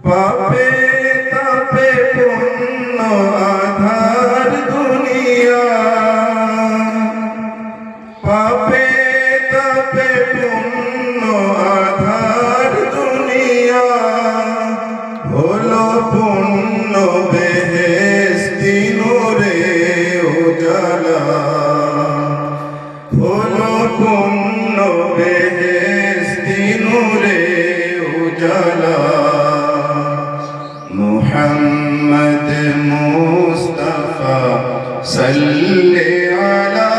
পাপে তাপে পূর্ণ আধার দুনিয়া, পাপে তাপে পূর্ণ আধার দুনিয়া, হলো পূর্ণ বেহেশতি নূরে উজালা, হলো পূর্ণ বেহেশতি নূরে উজালা। মুহাম্মদ মুস্তাফা সাল্লি আলা,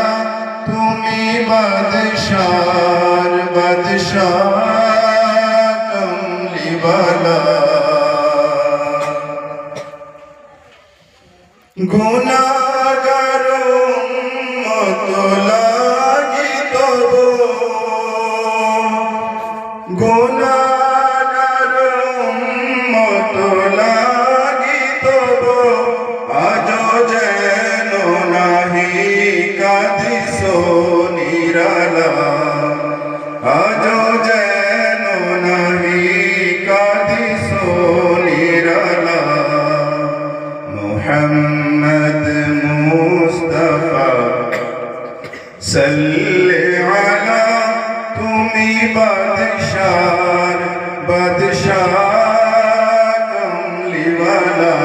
তুমি বাদশার বাদশাহ কমলিওয়ালা। গুনাহগার উম্মত লাগি তবু, গুনাহগার উম্মত লাগি তবু, আজো যেন নাহি কাঁদিসো নিরালা, আজো যেন নাহি কাঁদিসো নিরালা। মুহাম্মদ মুস্তাফা সাল্লি আলা, তুমি বাদশার বাদশাহ কমলিওয়ালা।